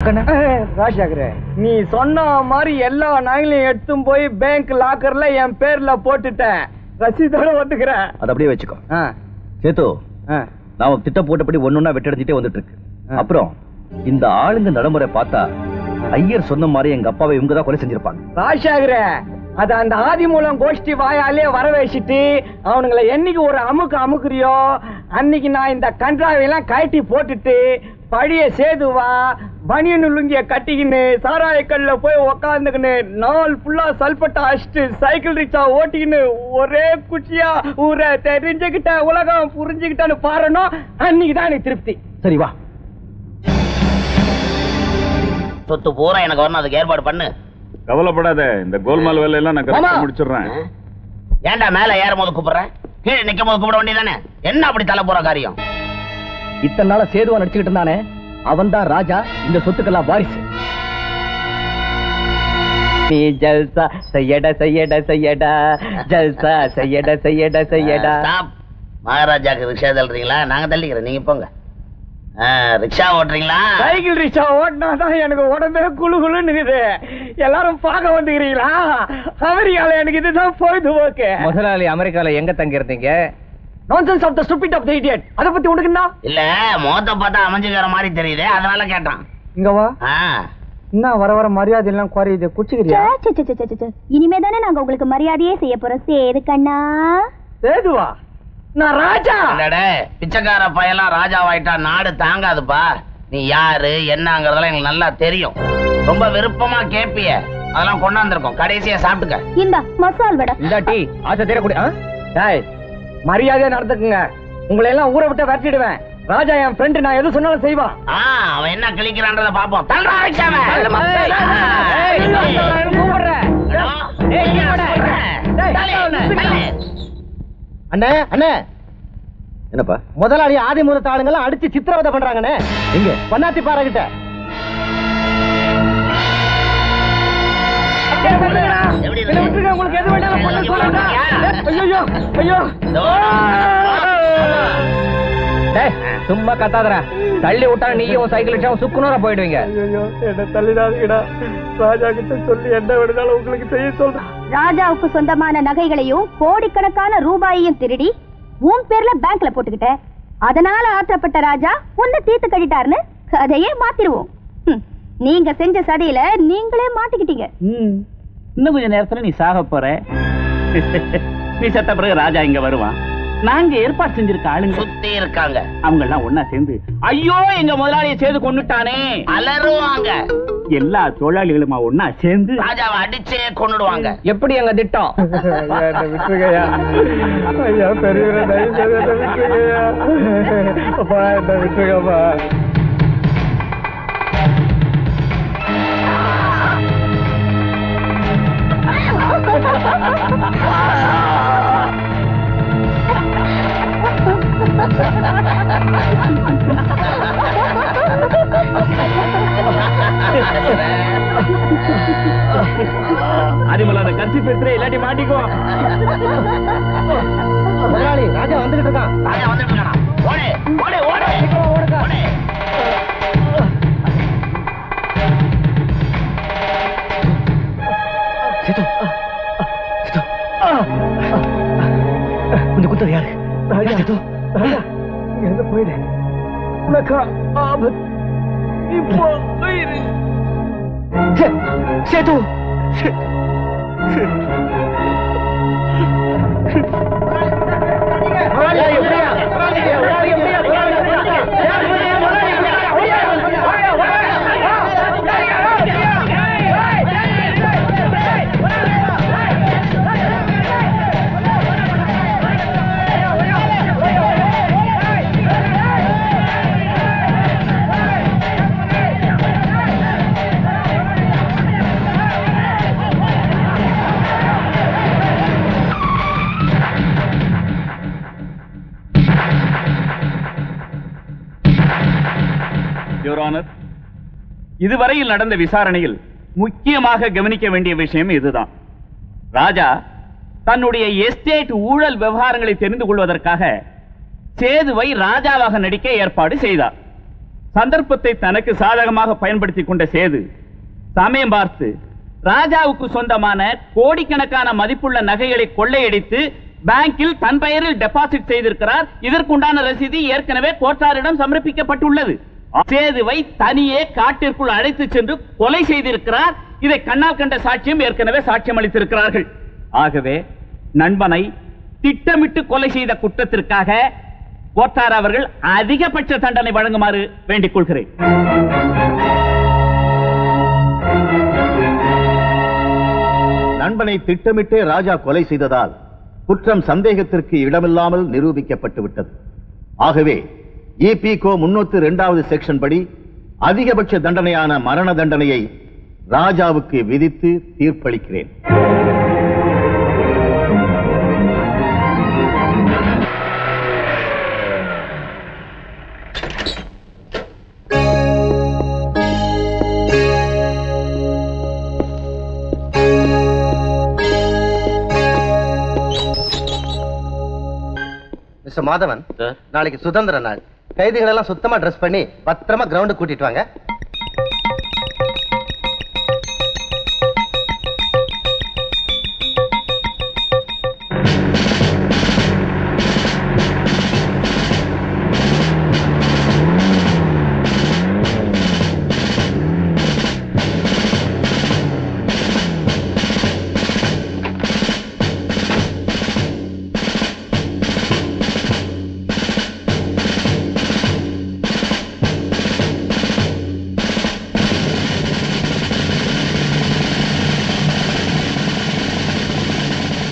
ராஜாகர, நீ சொன்ன மாதிரி எல்லா நகைகளையும் எடுத்தும் போய் பேங்க் லாக்கர்ல என் பேர்ல போட்டுட்டேன். ரசீதோட வந்துக்கிறேன். அதை அப்படியே வச்சுக்கோ. சேத்து, நான் திட்டம் போட்டபடி ஒன்னொன்னா வெட்டடிச்சிட்டே வந்துட்டு இருக்கு. அப்புறம் இந்த ஆளுங்க நடைமுறை பார்த்தா ஐயர் சொன்ன மாதிரி எங்க அப்பாவை இவங்க தான் கொலை செஞ்சிருப்பாங்க. ராஜாகர, அத அந்த ஆதிமூலம் கோஷ்டி வாயாலே வரவேசிட்டு அவனுங்களை என்னைக்கு ஒரு அமுக்குறியோ அன்னைக்கு நான் இந்த கன்றாவையெல்லாம் கட்டி போட்டுட்டு பழைய சேதுவா பனியன் லுங்கிய கட்டிக்கின்னு சாராயக்கல்ல போய் உக்காந்துக்கின்னு நாள் ஃபுல்லா சல்பட்டா அடிச்சுட்டு சைக்கிள் ரிக்ஷா ஓட்டிக்கின்னு ஒரே குச்சியா ஊரை தெரிஞ்சுக்கிட்ட உலகம் புரிஞ்சுக்கிட்டான்னு பாருணும். அன்னைக்குதான் எனக்கு திருப்தி. சரி வா. சொத்து பூரா எனக்கு வரணும், அதுக்கு ஏற்பாடு பண்ணு. கவலைப்படாத, இந்த கோல்மால் வேலையெல்லாம் நான் கரெக்டா முடிச்சிடுறேன். ஏன்டா மேல ஏறும் போது கூப்பிடுறேன், கீழே நிக்கும் போது கூப்பிட வேண்டியதானே? என்ன அப்படி தலை போற காரியம்? இத்தனை நாள சேதுவா நடிச்சுக்கிட்டு இருந்தானே, அவன் தான் ராஜா, இந்த சொத்துக்கெல்லாம் வாரிசு. நீ ஜல்சா செய்யடா செய்யடா செய்யடா, ஜல்சா செய்யடா செய்யடா செய்யடா. மகாராஜாக்கு ரிக்ஷா தள்ளுறீங்களா? நாங்க தள்ளிக்கிறோம், நீங்க போங்க. ரிக்ஷா ஓட்டுறீங்களா? சைக்கிள் ரிக்ஷா ஓட்டினாதான் எனக்கு உடம்பே குழு குழுன்னு இருக்குது. எல்லாரும் பார்க்க வந்துக்கிறீங்களா? அமெரிக்கால எனக்கு இதுதான் பொழுதுபோக்கு. முதலாளி அமெரிக்கால எங்க தங்கி இருந்தீங்க? Nonsense of the stupid of the idiot. அத பத்தி உனக்கு என்ன? இல்ல, மோத்த பார்த்தா அமைஞ்சுக்கிற மாதிரி தெரியுது, அதனால கேட்டான். இங்க வா. என்ன வர வர மரியாதை எல்லாம் குறையுது, குச்சிக்கிறியா? இனிமே தானே நாங்க உங்களுக்கு மரியாதையே செய்ய போறோம். சேது கண்ணா. சேதுவா? நான் ராஜா. இல்லடே, பிச்சைக்கார பையெல்லாம் ராஜாவாயிட்டா நாடு தாங்காதுப்பா. நீ யாரு என்னங்கறதெல்லாம் எங்களுக்கு நல்லா தெரியும். ரொம்ப விருப்பமா கேப்பிய, அதெல்லாம் கொண்டாந்துருக்கோம். கடைசியா சாப்பிட்டுக்க. இந்த மசால் வடை. இந்த டீ ஆசை தேரக்கூடிய. டேய், மரியாதையா நடந்துக்குங்க. உங்களை எல்லாம் ஊரை விட்டு விரட்டிடுவேன். ராஜா என் ஃப்ரெண்ட், நான் எது சொன்னாலும் செய்வான். அவன் என்ன கிளிக்கிறான்றத பாப்போம். தள்ளுறா ரிக்ஷாவை. அண்ணே அண்ணே, என்னப்பா? முதலாளி ஆதிமூலத்து ஆளுங்கெல்லாம் அடிச்சு சித்திரவதை பண்றாங்கண்ணே. எங்க? பண்ணாத்தி பாறைகிட்ட. உங்களுக்கு எது வேண்டாம் பண்ண சொல்லுங்க. ஐயோ ஐயோ, சும்மா கத்தாதரா. தள்ளி விட்டா நீயும் சைக்கிள் ரிக்ஷாவும் சுக்குனூரா போயிடுவீங்க. ஐயோ, என்ன தள்ளிடாதீங்கடா. ராஜா கிட்ட சொல்லி என்ன வேணும்னாலும் உங்களுக்கு செய்ய சொல்றேன். ராஜாவுக்கு சொந்தமான நகைகளையும் கோடிக்கணக்கான ரூபாயையும் திருடி உன் பேர்ல பேங்க்ல போட்டுக்கிட்ட. அதனால ஆற்றப்பட்ட ராஜா உன்னை தீர்த்து கழிட்டாருன்னு கதையே மாத்திருவோம். நீங்க செஞ்ச சதியில நீங்களே மாட்டிக்கிட்டீங்க. இன்னும் கொஞ்ச நேரத்துல நீ சாக போற. நீ செத்த பிறகு ராஜா இங்க வருவான். நாங்க ஏற்பாடு செஞ்சிருக்க ஆளுங்க சுத்தி இருக்காங்க. அவங்க எல்லாம் ஒன்னா சேர்ந்து ஐயோ எங்க முதலாளியை சேர்ந்து கொண்டுட்டானே அலறுவாங்க. எல்லா தொழிலாளிகளுமா ஒன்னா சேர்ந்து ராஜாவை அடிச்சே கொண்டுடுவாங்க. எப்படி எங்க திட்டம்? விட்டுருக்கையா ஐயா, பெரியவரை தயவு செய்து விட்டுருக்கையா. அப்பா, என்ன விட்டுருக்கப்பா. அதிமலாத கட்சி பெற்று இல்லாட்டி மாட்டிக்கோ. முதலாளி ராஜா வந்துகிட்டு இருக்கான். ராஜா வந்துட்டு இருக்கானா? ஓடு ஓடு ஓடு ஓடு. சேது, சேது, கொஞ்சம் குத்தது யாரு? ராஜா, ராஜா, இங்க போயிடு. உனக்கு ஆபத்து இப்போ போயிரு. சேது, இதுவரையில் நடந்த விசாரணையில் முக்கியமாக கவனிக்க வேண்டிய விஷயம் இதுதான். ராஜா தன்னுடைய எஸ்டேட் ஊழல் விவகாரங்களை தெரிந்து கொள்வதற்காக சேதுவை ராஜாவாக நடிக்க ஏற்பாடு செய்தார். சந்தர்ப்பத்தை தனக்கு சாதகமாக பயன்படுத்திக் கொண்ட சேது சமயம் பார்த்து ராஜாவுக்கு சொந்தமான கோடிக்கணக்கான மதிப்புள்ள நகைகளை கொள்ளையடித்து பேங்கில் தன் பெயரில் டெபாசிட் செய்திருக்கிறார். இதற்குண்டான ரசீது ஏற்கனவே கோட்டாரிடம் சமர்ப்பிக்கப்பட்டுள்ளது. சேதுவை தனியே காட்டிற்குள் அழைத்து சென்று கொலை செய்திருக்கிறார். இதை கண்ணால் கண்ட சாட்சியம் ஏற்கனவே சாட்சியம் அளித்திருக்கிறார்கள். ஆகவே நண்பனை திட்டமிட்டு கொலை செய்த குற்றத்திற்காக கோட்டார் அவர்கள் அதிகபட்ச தண்டனை வழங்குமாறு வேண்டிக் கொள்கிறேன். நண்பனை திட்டமிட்டே ராஜா கொலை செய்ததால் குற்றம் சந்தேகத்திற்கு இடமில்லாமல் நிரூபிக்கப்பட்டு விட்டது. ஆகவே EPCO 302வது செக்ஷன் படி அதிகபட்ச தண்டனையான மரண தண்டனையை ராஜாவுக்கு விதித்து தீர்ப்பளிக்கிறேன். மிஸ்டர் மாதவன், நாளைக்கு சுதந்திர நாள். கைதிகள் எல்லாம் சுத்தமா ட்ரெஸ் பண்ணி பத்திரமா கிரவுண்டு கூட்டிட்டு வாங்க.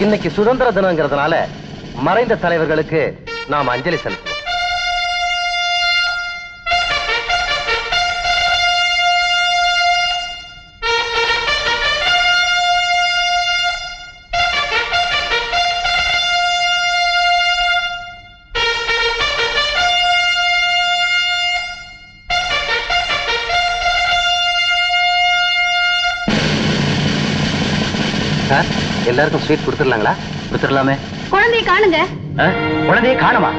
இன்னைக்கு சுதந்திர தினங்கிறதுனால மறைந்த தலைவர்களுக்கு நாம் அஞ்சலி செலுத்துவோம். எல்லாருக்கும் ஸ்வீட் கொடுத்துடலாங்களா? கொடுத்துடலாமே. குழந்தையை காணுங்க. குழந்தையை காணுமா?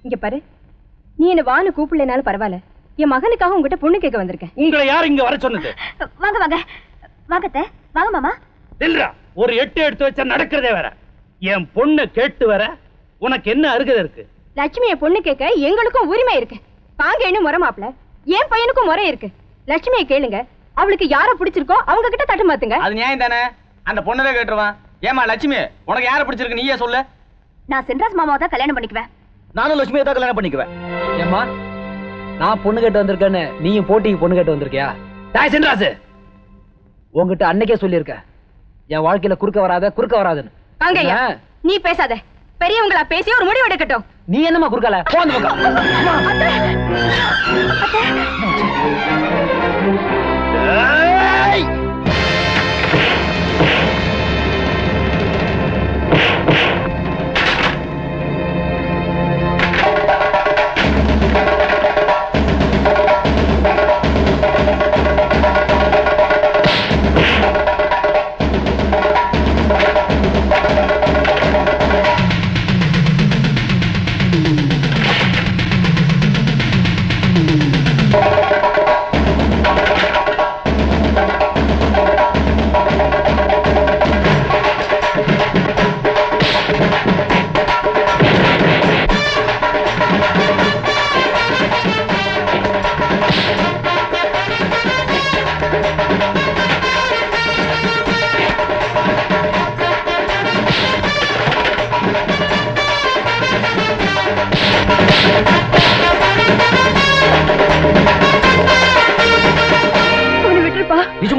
இங்க பாரு, நீ என்ன வான்னு கூப்பிடலனாலும் பரவாயில்ல. என் மகனுக்காக உங்ககிட்ட பொண்ணு கேட்க வந்திருக்கேன். உங்களை யார் இங்க வர சொன்னது? வாங்க வாங்க வாங்கத்த வாங்க மாமா. இல்ல, ஒரு எட்டு எடுத்து வச்சா நடக்கிறதே வேற. என் பொண்ணு கேட்டு வர உனக்கு என்ன அருகதை இருக்கு? லட்சுமிய பொண்ணு கேட்க எங்களுக்கும் உரிமை இருக்கு. பாங்க என்ன முறை மாப்பிள, என் பையனுக்கும் முறை இருக்கு. லட்சுமியை கேளுங்க, அவளுக்கு யார பிடிச்சிருக்கோ அவங்க கிட்ட தட்டு மாத்துங்க. அது நியாயம் தானே? அந்த பொண்ணுதான் கேட்டுருவான். ஏமா லட்சுமி, உனக்கு யார பிடிச்சிருக்கு நீயே சொல்லு. நான் சென்றாஸ் மாமாவை தான் கல்யாணம் பண்ணிக்குவேன். நானும் லட்சுமியை தான் கல்யாணம் பண்ணிக்குவேன். ஏம்மா, நான் பொண்ணு கேட்டு வந்திருக்கேன்னு நீயும் போட்டிக்கு பொண்ணு கேட்டு வந்திருக்கியா? தாய் சென்றாசு, உங்ககிட்ட அன்னைக்கே சொல்லியிருக்க என் வாழ்க்கையில குறுக்க வராதுன்னு. வாங்கய்யா, நீ பேசாத. பெரியவங்களா பேசி ஒரு முடிவு எடுக்கட்டும். நீ என்னமா குறுக்கல? போந்த பக்கம்.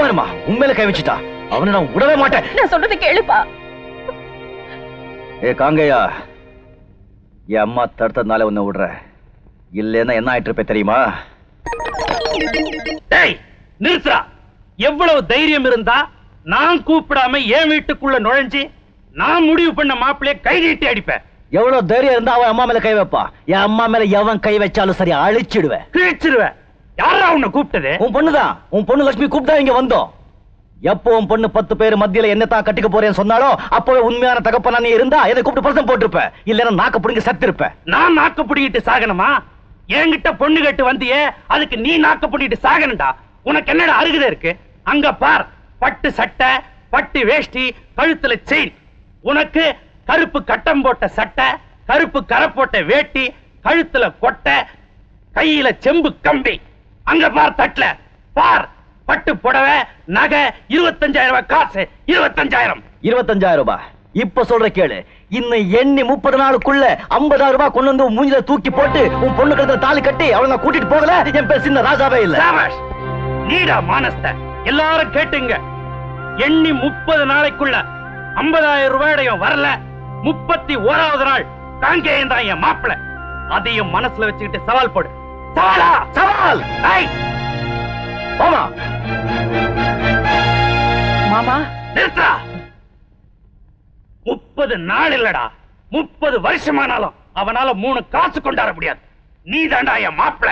சும்மா இருமா, உண்மையில கை வச்சுட்டா அவனை நான் விடவே மாட்டேன். நான் சொல்றதை கேளுப்பா. ஏ காங்கையா, என் அம்மா தடுத்ததுனால உன்னை விடுற, இல்லைன்னா என்ன ஆயிட்டு இருப்ப தெரியுமா? டேய் நிறுத்துறா. எவ்வளவு தைரியம் இருந்தா நான் கூப்பிடாம என் வீட்டுக்குள்ள நுழைஞ்சு நான் முடிவு பண்ண மாப்பிள்ளைய கை நீட்டி அடிப்பேன். எவ்வளவு தைரியம் இருந்தா அவன் அம்மா மேல கை வைப்பா? என் அம்மா மேல எவன் கை வச்சாலும் சரி அழிச்சிடுவேன், கிழிச்சிருவேன். யாரா உன்னை கூப்பிட்டது? உன் பொண்ணுதான். உன் பொண்ணு லட்சுமி கூப்பிட்டா இங்க வந்தோம். எப்போ உன் பொண்ணு 10 பேர் மத்தியில என்னத்தான் கட்டிக்க போறேன்னு சொன்னாலோ அப்பவே உண்மையான தகப்பனா நீ இருந்தா எதை கூப்பிட்டு பர்சன் போட்டிருப்ப, இல்லன்னா நாக்க புடிங்க செத்திருப்ப. நான் நாக்க புடிக்கிட்டு சாகணுமா? என்கிட்ட பொண்ணு கட்டு வந்தியே, அதுக்கு நீ நாக்க புடிக்கிட்டு சாகணும்டா. உனக்கு என்னடா அருகுதே இருக்கு? அங்க பார், பட்டு சட்டை, பட்டு வேஷ்டி, கழுத்துல செயின். உனக்கு கருப்பு கட்டம் போட்ட சட்டை, கருப்பு கரை போட்ட வேட்டி, கழுத்துல கொட்டை, கையில செம்பு கம்பி. அங்க பார் தட்டுல பார், பட்டு புடவை, நகை, 25,000 ரூபாய் காசு. 25,000 ரூபாய். இப்ப சொல்ற கேளு, இன்னும் எண்ணி 30 நாளுக்குள்ள 50,000 ரூபாய் கொண்டு வந்து மூஞ்சில தூக்கி போட்டு உன் பொண்ணு கழுத்துல தாலி கட்டி அவளை நான் கூட்டிட்டு போகல, என் பேர் சின்ன ராஜாவே இல்ல. நீடா மானஸ்த. எல்லாரும் கேட்டுங்க, எண்ணி 30 நாளைக்குள்ள 50,000 ரூபாயும் வரல, 31வது நாள் காங்கேயம் தான் என் மாப்பிள. அதையும் மனசுல வச்சுக்கிட்டு சவால் போடு. சவாலா? சவால். மாமா மாமா நிறுத்தா. 30 நாள் இல்லடா, 30 வருஷமானாலும் அவனால 3 காசு கொண்டாட முடியாது. நீ தாண்டா என் மாப்பிள.